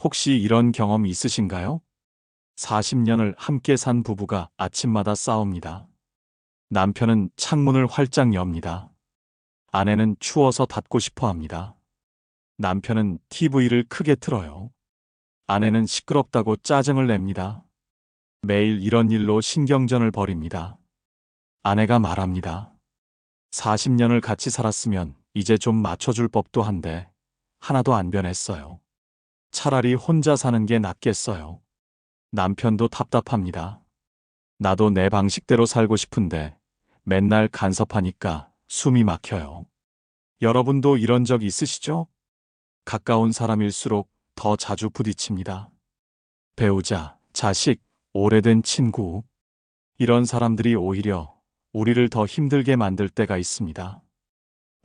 혹시 이런 경험 있으신가요? 40년을 함께 산 부부가 아침마다 싸웁니다. 남편은 창문을 활짝 엽니다. 아내는 추워서 닫고 싶어 합니다. 남편은 TV를 크게 틀어요. 아내는 시끄럽다고 짜증을 냅니다. 매일 이런 일로 신경전을 벌입니다. 아내가 말합니다. 40년을 같이 살았으면 이제 좀 맞춰줄 법도 한데 하나도 안 변했어요. 차라리 혼자 사는 게 낫겠어요. 남편도 답답합니다. 나도 내 방식대로 살고 싶은데 맨날 간섭하니까 숨이 막혀요. 여러분도 이런 적 있으시죠? 가까운 사람일수록 더 자주 부딪힙니다. 배우자, 자식, 오래된 친구. 이런 사람들이 오히려 우리를 더 힘들게 만들 때가 있습니다.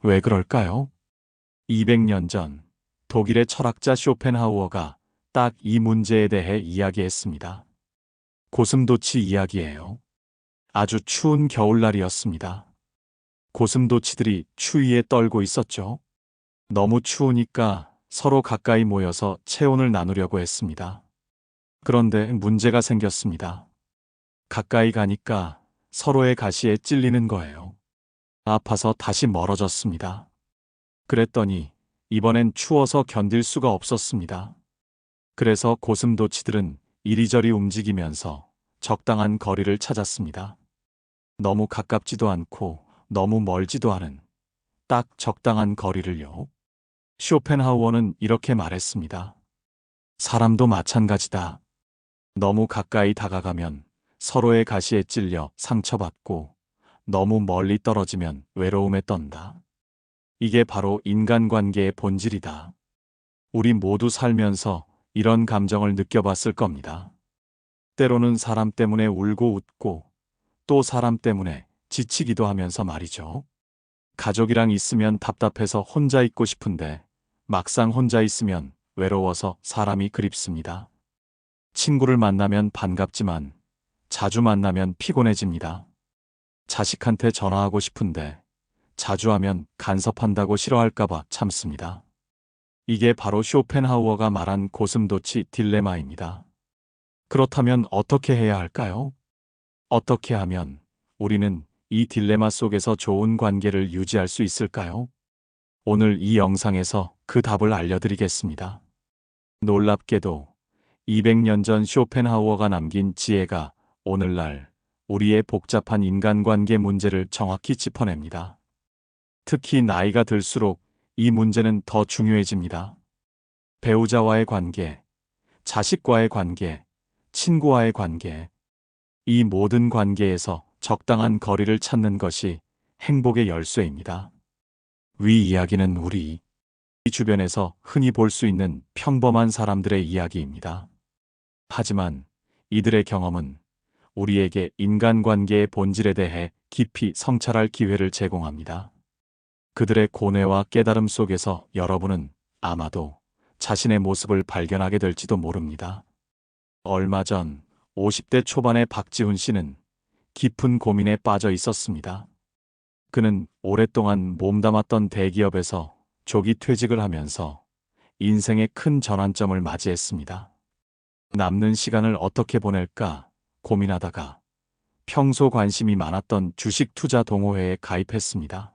왜 그럴까요? 200년 전 독일의 철학자 쇼펜하우어가 딱 이 문제에 대해 이야기했습니다. 고슴도치 이야기예요. 아주 추운 겨울날이었습니다. 고슴도치들이 추위에 떨고 있었죠. 너무 추우니까 서로 가까이 모여서 체온을 나누려고 했습니다. 그런데 문제가 생겼습니다. 가까이 가니까 서로의 가시에 찔리는 거예요. 아파서 다시 멀어졌습니다. 그랬더니 이번엔 추워서 견딜 수가 없었습니다. 그래서 고슴도치들은 이리저리 움직이면서 적당한 거리를 찾았습니다. 너무 가깝지도 않고 너무 멀지도 않은 딱 적당한 거리를요. 쇼펜하우어는 이렇게 말했습니다. 사람도 마찬가지다. 너무 가까이 다가가면 서로의 가시에 찔려 상처받고 너무 멀리 떨어지면 외로움에 떤다. 이게 바로 인간관계의 본질이다. 우리 모두 살면서 이런 감정을 느껴봤을 겁니다. 때로는 사람 때문에 울고 웃고 또 사람 때문에 지치기도 하면서 말이죠. 가족이랑 있으면 답답해서 혼자 있고 싶은데 막상 혼자 있으면 외로워서 사람이 그립습니다. 친구를 만나면 반갑지만 자주 만나면 피곤해집니다. 자식한테 전화하고 싶은데 자주 하면 간섭한다고 싫어할까봐 참습니다. 이게 바로 쇼펜하우어가 말한 고슴도치 딜레마입니다. 그렇다면 어떻게 해야 할까요? 어떻게 하면 우리는 이 딜레마 속에서 좋은 관계를 유지할 수 있을까요? 오늘 이 영상에서 그 답을 알려드리겠습니다. 놀랍게도 200년 전 쇼펜하우어가 남긴 지혜가 오늘날 우리의 복잡한 인간관계 문제를 정확히 짚어냅니다. 특히 나이가 들수록 이 문제는 더 중요해집니다. 배우자와의 관계, 자식과의 관계, 친구와의 관계, 이 모든 관계에서 적당한 거리를 찾는 것이 행복의 열쇠입니다. 위 이야기는 우리 주변에서 흔히 볼 수 있는 평범한 사람들의 이야기입니다. 하지만 이들의 경험은 우리에게 인간관계의 본질에 대해 깊이 성찰할 기회를 제공합니다. 그들의 고뇌와 깨달음 속에서 여러분은 아마도 자신의 모습을 발견하게 될지도 모릅니다. 얼마 전 50대 초반의 박지훈 씨는 깊은 고민에 빠져 있었습니다. 그는 오랫동안 몸담았던 대기업에서 조기 퇴직을 하면서 인생의 큰 전환점을 맞이했습니다. 남는 시간을 어떻게 보낼까 고민하다가 평소 관심이 많았던 주식 투자 동호회에 가입했습니다.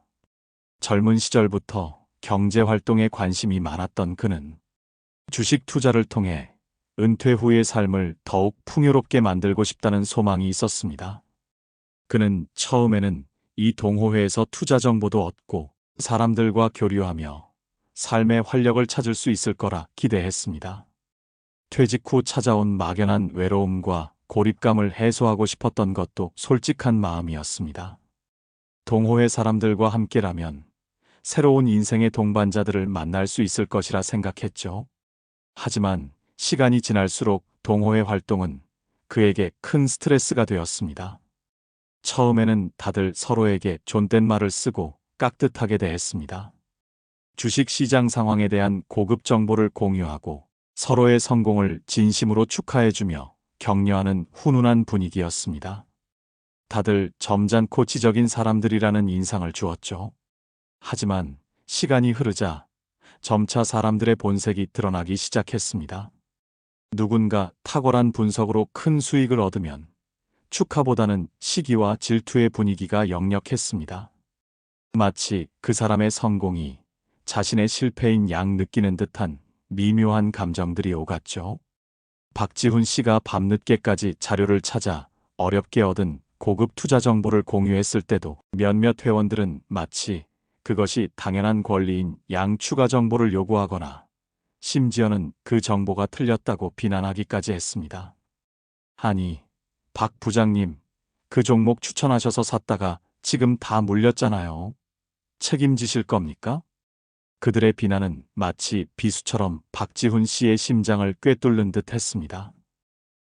젊은 시절부터 경제 활동에 관심이 많았던 그는 주식 투자를 통해 은퇴 후의 삶을 더욱 풍요롭게 만들고 싶다는 소망이 있었습니다. 그는 처음에는 이 동호회에서 투자 정보도 얻고 사람들과 교류하며 삶의 활력을 찾을 수 있을 거라 기대했습니다. 퇴직 후 찾아온 막연한 외로움과 고립감을 해소하고 싶었던 것도 솔직한 마음이었습니다. 동호회 사람들과 함께라면 새로운 인생의 동반자들을 만날 수 있을 것이라 생각했죠. 하지만 시간이 지날수록 동호회 활동은 그에게 큰 스트레스가 되었습니다. 처음에는 다들 서로에게 존댓말을 쓰고 깍듯하게 대했습니다. 주식 시장 상황에 대한 고급 정보를 공유하고 서로의 성공을 진심으로 축하해주며 격려하는 훈훈한 분위기였습니다. 다들 점잖고 지적인 사람들이라는 인상을 주었죠. 하지만 시간이 흐르자 점차 사람들의 본색이 드러나기 시작했습니다. 누군가 탁월한 분석으로 큰 수익을 얻으면 축하보다는 시기와 질투의 분위기가 역력했습니다. 마치 그 사람의 성공이 자신의 실패인 양 느끼는 듯한 미묘한 감정들이 오갔죠. 박지훈 씨가 밤늦게까지 자료를 찾아 어렵게 얻은 고급 투자 정보를 공유했을 때도 몇몇 회원들은 마치 그것이 당연한 권리인 양 추가 정보를 요구하거나 심지어는 그 정보가 틀렸다고 비난하기까지 했습니다. 아니, 박 부장님, 그 종목 추천하셔서 샀다가 지금 다 물렸잖아요. 책임지실 겁니까? 그들의 비난은 마치 비수처럼 박지훈 씨의 심장을 꿰뚫는 듯 했습니다.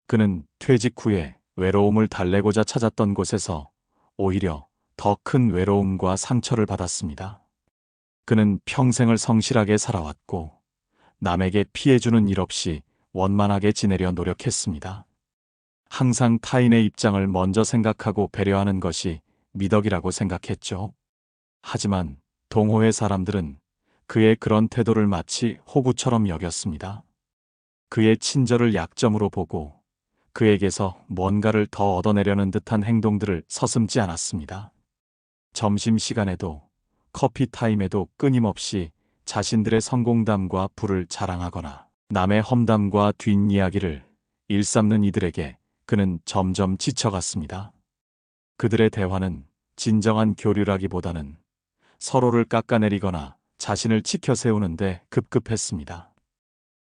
그는 퇴직 후에 외로움을 달래고자 찾았던 곳에서 오히려 더 큰 외로움과 상처를 받았습니다. 그는 평생을 성실하게 살아왔고 남에게 피해주는 일 없이 원만하게 지내려 노력했습니다. 항상 타인의 입장을 먼저 생각하고 배려하는 것이 미덕이라고 생각했죠. 하지만 동호회 사람들은 그의 그런 태도를 마치 호구처럼 여겼습니다. 그의 친절을 약점으로 보고 그에게서 뭔가를 더 얻어내려는 듯한 행동들을 서슴지 않았습니다. 점심시간에도 커피 타임에도 끊임없이 자신들의 성공담과 부를 자랑하거나 남의 험담과 뒷이야기를 일삼는 이들에게 그는 점점 지쳐갔습니다. 그들의 대화는 진정한 교류라기보다는 서로를 깎아내리거나 자신을 치켜 세우는데 급급했습니다.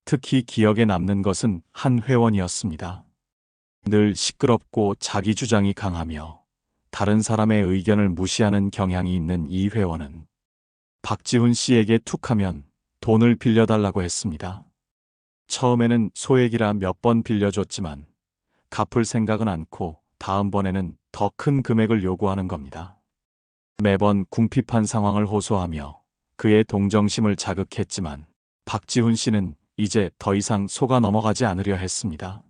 특히 기억에 남는 것은 한 회원이었습니다. 늘 시끄럽고 자기 주장이 강하며 다른 사람의 의견을 무시하는 경향이 있는 이 회원은 박지훈 씨에게 툭하면 돈을 빌려달라고 했습니다. 처음에는 소액이라 몇 번 빌려줬지만 갚을 생각은 않고 다음번에는 더 큰 금액을 요구하는 겁니다. 매번 궁핍한 상황을 호소하며 그의 동정심을 자극했지만 박지훈 씨는 이제 더 이상 속아 넘어가지 않으려 했습니다.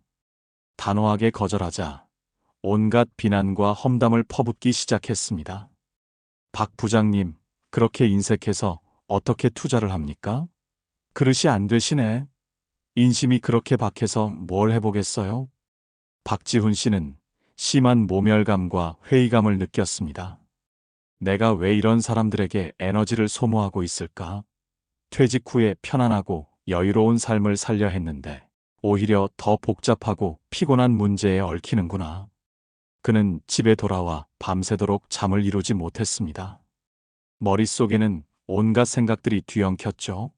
단호하게 거절하자 온갖 비난과 험담을 퍼붓기 시작했습니다. 박 부장님, 그렇게 인색해서 어떻게 투자를 합니까? 그릇이 안 되시네. 인심이 그렇게 박해서 뭘 해보겠어요? 박지훈 씨는 심한 모멸감과 회의감을 느꼈습니다. 내가 왜 이런 사람들에게 에너지를 소모하고 있을까? 퇴직 후에 편안하고 여유로운 삶을 살려 했는데 오히려 더 복잡하고 피곤한 문제에 얽히는구나. 그는 집에 돌아와 밤새도록 잠을 이루지 못했습니다. 머릿속에는 온갖 생각들이 뒤엉켰죠.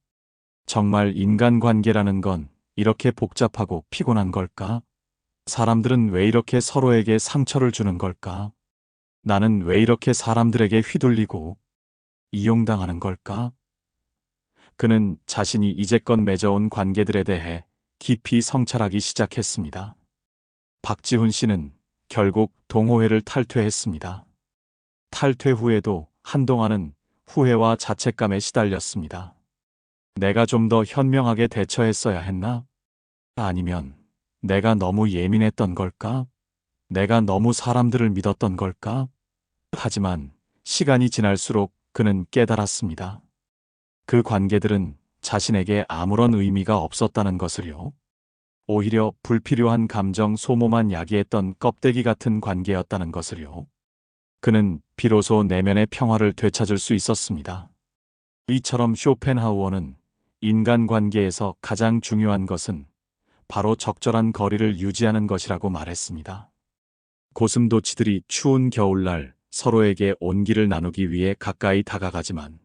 정말 인간관계라는 건 이렇게 복잡하고 피곤한 걸까? 사람들은 왜 이렇게 서로에게 상처를 주는 걸까? 나는 왜 이렇게 사람들에게 휘둘리고 이용당하는 걸까? 그는 자신이 이제껏 맺어온 관계들에 대해 깊이 성찰하기 시작했습니다. 박지훈 씨는 결국 동호회를 탈퇴했습니다. 탈퇴 후에도 한동안은 후회와 자책감에 시달렸습니다. 내가 좀 더 현명하게 대처했어야 했나? 아니면 내가 너무 예민했던 걸까? 내가 너무 사람들을 믿었던 걸까? 하지만 시간이 지날수록 그는 깨달았습니다. 그 관계들은 자신에게 아무런 의미가 없었다는 것을요. 오히려 불필요한 감정 소모만 야기했던 껍데기 같은 관계였다는 것을요. 그는 비로소 내면의 평화를 되찾을 수 있었습니다. 이처럼 쇼펜하우어는 인간관계에서 가장 중요한 것은 바로 적절한 거리를 유지하는 것이라고 말했습니다. 고슴도치들이 추운 겨울날 서로에게 온기를 나누기 위해 가까이 다가가지만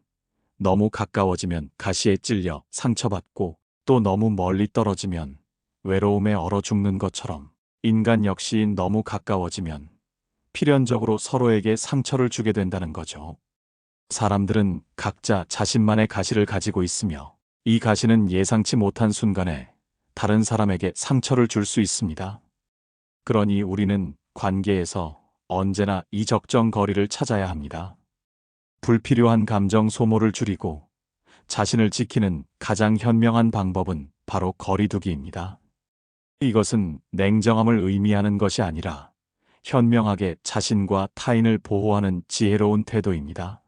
너무 가까워지면 가시에 찔려 상처받고 또 너무 멀리 떨어지면 외로움에 얼어 죽는 것처럼 인간 역시 너무 가까워지면 필연적으로 서로에게 상처를 주게 된다는 거죠. 사람들은 각자 자신만의 가시를 가지고 있으며 이 가시는 예상치 못한 순간에 다른 사람에게 상처를 줄 수 있습니다. 그러니 우리는 관계에서 언제나 이 적정 거리를 찾아야 합니다. 불필요한 감정 소모를 줄이고 자신을 지키는 가장 현명한 방법은 바로 거리두기입니다. 이것은 냉정함을 의미하는 것이 아니라 현명하게 자신과 타인을 보호하는 지혜로운 태도입니다.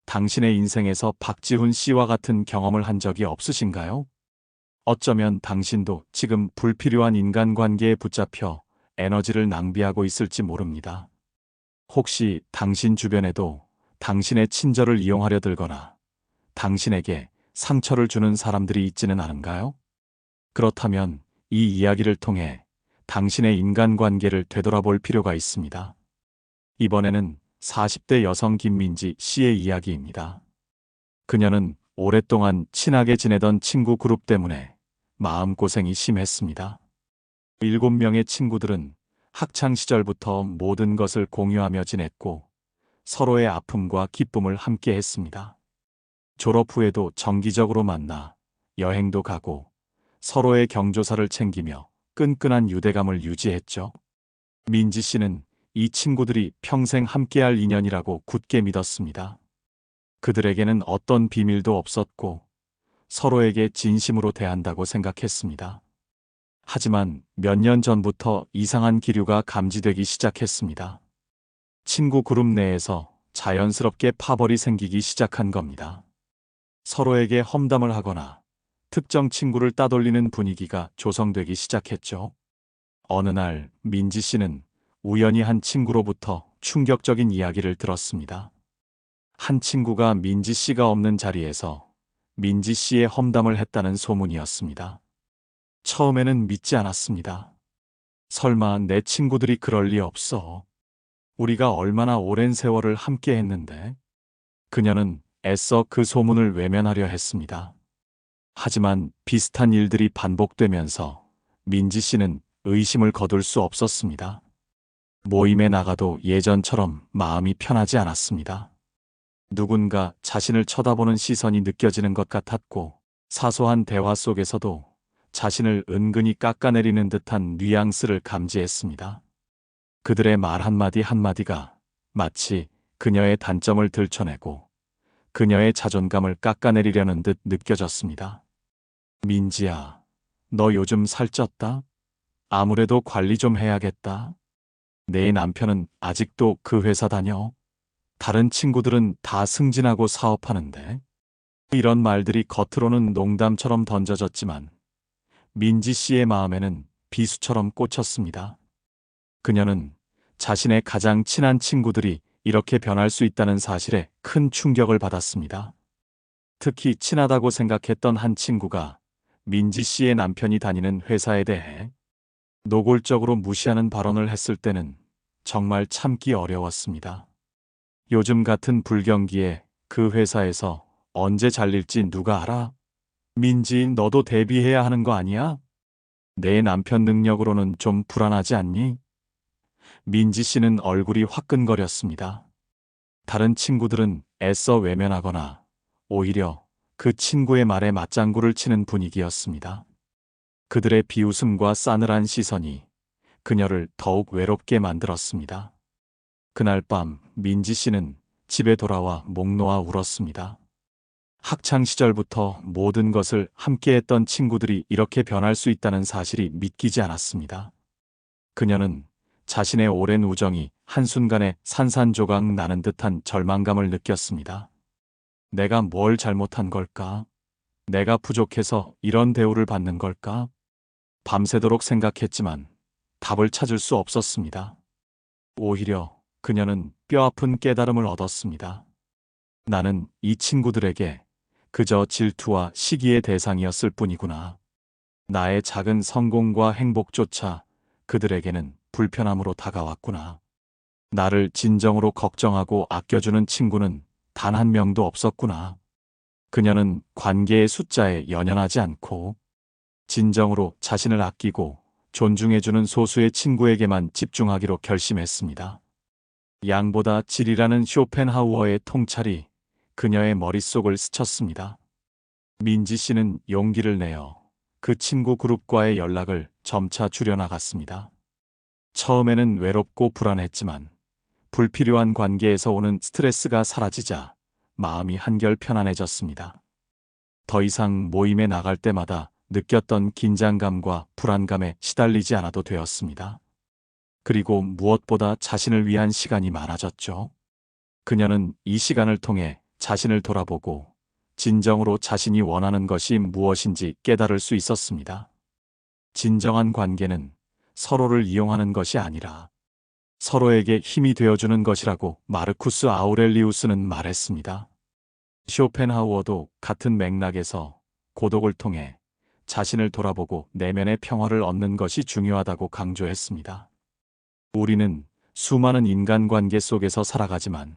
당신의 인생에서 박지훈 씨와 같은 경험을 한 적이 없으신가요? 어쩌면 당신도 지금 불필요한 인간관계에 붙잡혀 에너지를 낭비하고 있을지 모릅니다. 혹시 당신 주변에도 당신의 친절을 이용하려 들거나 당신에게 상처를 주는 사람들이 있지는 않은가요? 그렇다면 이 이야기를 통해 당신의 인간관계를 되돌아볼 필요가 있습니다. 이번에는 40대 여성 김민지 씨의 이야기입니다. 그녀는 오랫동안 친하게 지내던 친구 그룹 때문에 마음고생이 심했습니다. 7명의 친구들은 학창 시절부터 모든 것을 공유하며 지냈고 서로의 아픔과 기쁨을 함께 했습니다. 졸업 후에도 정기적으로 만나 여행도 가고 서로의 경조사를 챙기며 끈끈한 유대감을 유지했죠. 민지 씨는 이 친구들이 평생 함께할 인연이라고 굳게 믿었습니다. 그들에게는 어떤 비밀도 없었고 서로에게 진심으로 대한다고 생각했습니다. 하지만 몇 년 전부터 이상한 기류가 감지되기 시작했습니다. 친구 그룹 내에서 자연스럽게 파벌이 생기기 시작한 겁니다. 서로에게 험담을 하거나 특정 친구를 따돌리는 분위기가 조성되기 시작했죠. 어느 날 민지 씨는 우연히 한 친구로부터 충격적인 이야기를 들었습니다. 한 친구가 민지 씨가 없는 자리에서 민지 씨의 험담을 했다는 소문이었습니다. 처음에는 믿지 않았습니다. 설마 내 친구들이 그럴 리 없어. 우리가 얼마나 오랜 세월을 함께 했는데. 그녀는 애써 그 소문을 외면하려 했습니다. 하지만 비슷한 일들이 반복되면서 민지 씨는 의심을 거둘 수 없었습니다. 모임에 나가도 예전처럼 마음이 편하지 않았습니다. 누군가 자신을 쳐다보는 시선이 느껴지는 것 같았고 사소한 대화 속에서도 자신을 은근히 깎아내리는 듯한 뉘앙스를 감지했습니다. 그들의 말 한마디 한마디가 마치 그녀의 단점을 들춰내고 그녀의 자존감을 깎아내리려는 듯 느껴졌습니다. 민지야, 너 요즘 살쪘다? 아무래도 관리 좀 해야겠다. 내 남편은 아직도 그 회사 다녀? 다른 친구들은 다 승진하고 사업하는데? 이런 말들이 겉으로는 농담처럼 던져졌지만 민지 씨의 마음에는 비수처럼 꽂혔습니다. 그녀는 자신의 가장 친한 친구들이 이렇게 변할 수 있다는 사실에 큰 충격을 받았습니다. 특히 친하다고 생각했던 한 친구가 민지 씨의 남편이 다니는 회사에 대해 노골적으로 무시하는 발언을 했을 때는 정말 참기 어려웠습니다. 요즘 같은 불경기에 그 회사에서 언제 잘릴지 누가 알아? 민지, 너도 대비해야 하는 거 아니야? 내 남편 능력으로는 좀 불안하지 않니? 민지 씨는 얼굴이 화끈거렸습니다. 다른 친구들은 애써 외면하거나 오히려 그 친구의 말에 맞장구를 치는 분위기였습니다. 그들의 비웃음과 싸늘한 시선이 그녀를 더욱 외롭게 만들었습니다. 그날 밤 민지 씨는 집에 돌아와 목 놓아 울었습니다. 학창 시절부터 모든 것을 함께했던 친구들이 이렇게 변할 수 있다는 사실이 믿기지 않았습니다. 그녀는 자신의 오랜 우정이 한순간에 산산조각 나는 듯한 절망감을 느꼈습니다. 내가 뭘 잘못한 걸까? 내가 부족해서 이런 대우를 받는 걸까? 밤새도록 생각했지만 답을 찾을 수 없었습니다. 오히려 그녀는 뼈아픈 깨달음을 얻었습니다. 나는 이 친구들에게 그저 질투와 시기의 대상이었을 뿐이구나. 나의 작은 성공과 행복조차 그들에게는 불편함으로 다가왔구나. 나를 진정으로 걱정하고 아껴주는 친구는 단 한 명도 없었구나. 그녀는 관계의 숫자에 연연하지 않고 진정으로 자신을 아끼고 존중해주는 소수의 친구에게만 집중하기로 결심했습니다. 양보다 질이라는 쇼펜하우어의 통찰이 그녀의 머릿속을 스쳤습니다. 민지 씨는 용기를 내어 그 친구 그룹과의 연락을 점차 줄여나갔습니다. 처음에는 외롭고 불안했지만 불필요한 관계에서 오는 스트레스가 사라지자 마음이 한결 편안해졌습니다. 더 이상 모임에 나갈 때마다 느꼈던 긴장감과 불안감에 시달리지 않아도 되었습니다. 그리고 무엇보다 자신을 위한 시간이 많아졌죠. 그녀는 이 시간을 통해 자신을 돌아보고 진정으로 자신이 원하는 것이 무엇인지 깨달을 수 있었습니다. 진정한 관계는 서로를 이용하는 것이 아니라 서로에게 힘이 되어주는 것이라고 마르쿠스 아우렐리우스는 말했습니다. 쇼펜하우어도 같은 맥락에서 고독을 통해 자신을 돌아보고 내면의 평화를 얻는 것이 중요하다고 강조했습니다. 우리는 수많은 인간관계 속에서 살아가지만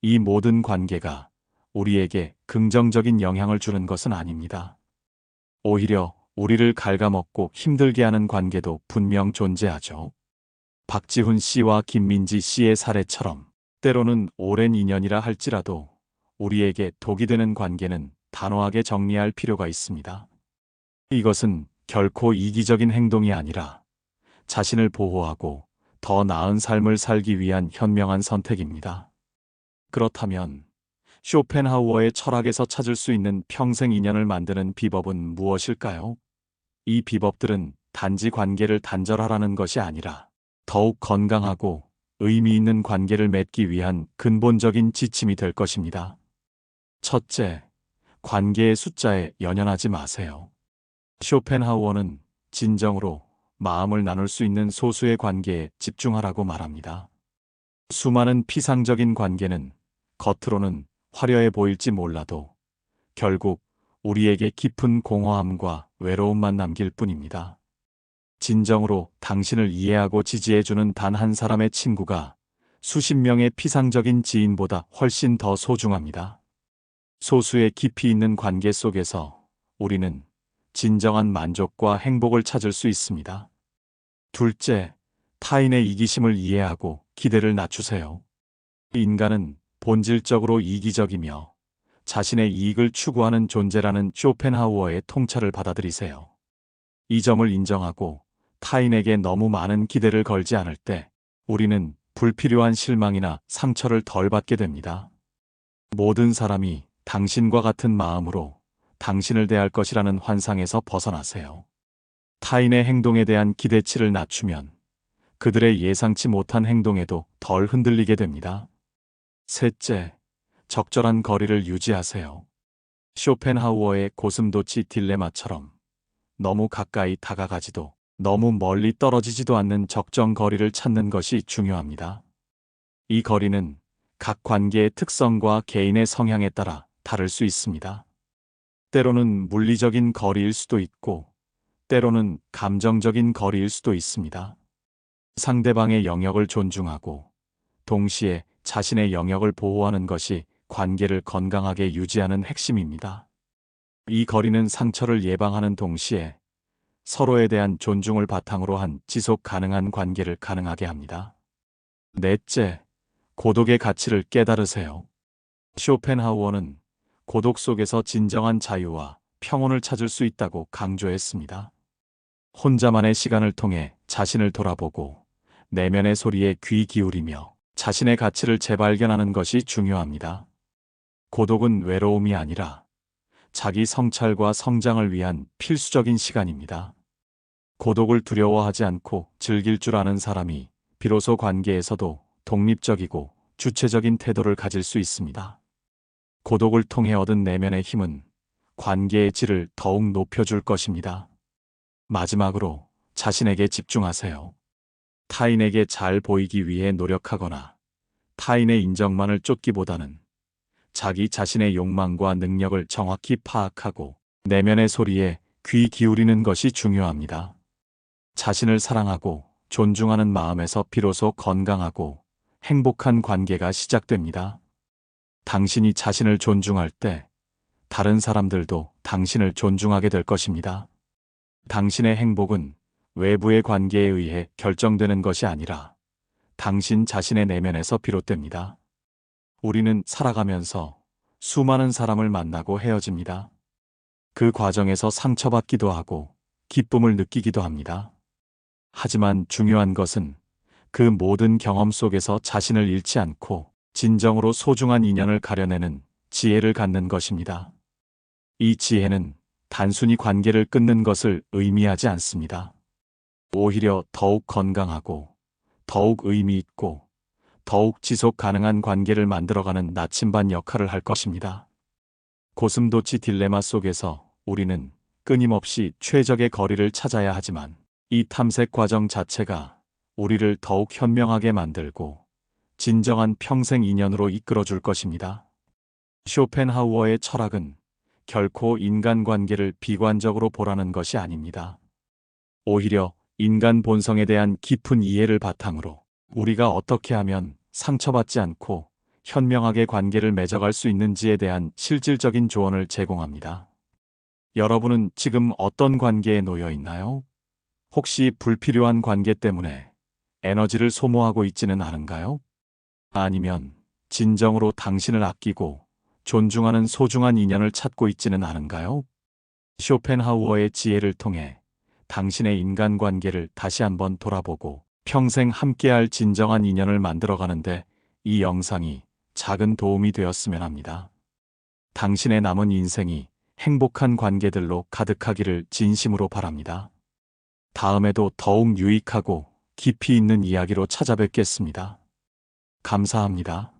이 모든 관계가 우리에게 긍정적인 영향을 주는 것은 아닙니다. 오히려 우리를 갉아먹고 힘들게 하는 관계도 분명 존재하죠. 박지훈 씨와 김민지 씨의 사례처럼 때로는 오랜 인연이라 할지라도 우리에게 독이 되는 관계는 단호하게 정리할 필요가 있습니다. 이것은 결코 이기적인 행동이 아니라 자신을 보호하고 더 나은 삶을 살기 위한 현명한 선택입니다. 그렇다면 쇼펜하우어의 철학에서 찾을 수 있는 평생 인연을 만드는 비법은 무엇일까요? 이 비법들은 단지 관계를 단절하라는 것이 아니라 더욱 건강하고 의미 있는 관계를 맺기 위한 근본적인 지침이 될 것입니다. 첫째, 관계의 숫자에 연연하지 마세요. 쇼펜하우어는 진정으로 마음을 나눌 수 있는 소수의 관계에 집중하라고 말합니다. 수많은 피상적인 관계는 겉으로는 화려해 보일지 몰라도 결국 우리에게 깊은 공허함과 외로움만 남길 뿐입니다. 진정으로 당신을 이해하고 지지해주는 단 한 사람의 친구가 수십 명의 피상적인 지인보다 훨씬 더 소중합니다. 소수의 깊이 있는 관계 속에서 우리는 진정한 만족과 행복을 찾을 수 있습니다. 둘째, 타인의 이기심을 이해하고 기대를 낮추세요. 인간은 본질적으로 이기적이며 자신의 이익을 추구하는 존재라는 쇼펜하우어의 통찰을 받아들이세요. 이 점을 인정하고 타인에게 너무 많은 기대를 걸지 않을 때 우리는 불필요한 실망이나 상처를 덜 받게 됩니다. 모든 사람이 당신과 같은 마음으로 당신을 대할 것이라는 환상에서 벗어나세요. 타인의 행동에 대한 기대치를 낮추면 그들의 예상치 못한 행동에도 덜 흔들리게 됩니다. 셋째, 적절한 거리를 유지하세요. 쇼펜하우어의 고슴도치 딜레마처럼 너무 가까이 다가가지도 너무 멀리 떨어지지도 않는 적정 거리를 찾는 것이 중요합니다. 이 거리는 각 관계의 특성과 개인의 성향에 따라 다를 수 있습니다. 때로는 물리적인 거리일 수도 있고, 때로는 감정적인 거리일 수도 있습니다. 상대방의 영역을 존중하고, 동시에 자신의 영역을 보호하는 것이 관계를 건강하게 유지하는 핵심입니다. 이 거리는 상처를 예방하는 동시에 서로에 대한 존중을 바탕으로 한 지속 가능한 관계를 가능하게 합니다. 넷째, 고독의 가치를 깨달으세요. 쇼펜하우어는 고독 속에서 진정한 자유와 평온을 찾을 수 있다고 강조했습니다. 혼자만의 시간을 통해 자신을 돌아보고 내면의 소리에 귀 기울이며 자신의 가치를 재발견하는 것이 중요합니다. 고독은 외로움이 아니라 자기 성찰과 성장을 위한 필수적인 시간입니다. 고독을 두려워하지 않고 즐길 줄 아는 사람이 비로소 관계에서도 독립적이고 주체적인 태도를 가질 수 있습니다. 고독을 통해 얻은 내면의 힘은 관계의 질을 더욱 높여줄 것입니다. 마지막으로 자신에게 집중하세요. 타인에게 잘 보이기 위해 노력하거나 타인의 인정만을 쫓기보다는 자기 자신의 욕망과 능력을 정확히 파악하고 내면의 소리에 귀 기울이는 것이 중요합니다. 자신을 사랑하고 존중하는 마음에서 비로소 건강하고 행복한 관계가 시작됩니다. 당신이 자신을 존중할 때 다른 사람들도 당신을 존중하게 될 것입니다. 당신의 행복은 외부의 관계에 의해 결정되는 것이 아니라 당신 자신의 내면에서 비롯됩니다. 우리는 살아가면서 수많은 사람을 만나고 헤어집니다. 그 과정에서 상처받기도 하고 기쁨을 느끼기도 합니다. 하지만 중요한 것은 그 모든 경험 속에서 자신을 잃지 않고 진정으로 소중한 인연을 가려내는 지혜를 갖는 것입니다. 이 지혜는 단순히 관계를 끊는 것을 의미하지 않습니다. 오히려 더욱 건강하고 더욱 의미 있고 더욱 지속 가능한 관계를 만들어가는 나침반 역할을 할 것입니다. 고슴도치 딜레마 속에서 우리는 끊임없이 최적의 거리를 찾아야 하지만 이 탐색 과정 자체가 우리를 더욱 현명하게 만들고 진정한 평생 인연으로 이끌어 줄 것입니다. 쇼펜하우어의 철학은 결코 인간관계를 비관적으로 보라는 것이 아닙니다. 오히려 인간 본성에 대한 깊은 이해를 바탕으로 우리가 어떻게 하면 상처받지 않고 현명하게 관계를 맺어갈 수 있는지에 대한 실질적인 조언을 제공합니다. 여러분은 지금 어떤 관계에 놓여 있나요? 혹시 불필요한 관계 때문에 에너지를 소모하고 있지는 않은가요? 아니면 진정으로 당신을 아끼고 존중하는 소중한 인연을 찾고 있지는 않은가요? 쇼펜하우어의 지혜를 통해 당신의 인간관계를 다시 한번 돌아보고 평생 함께할 진정한 인연을 만들어가는데 이 영상이 작은 도움이 되었으면 합니다. 당신의 남은 인생이 행복한 관계들로 가득하기를 진심으로 바랍니다. 다음에도 더욱 유익하고 깊이 있는 이야기로 찾아뵙겠습니다. 감사합니다.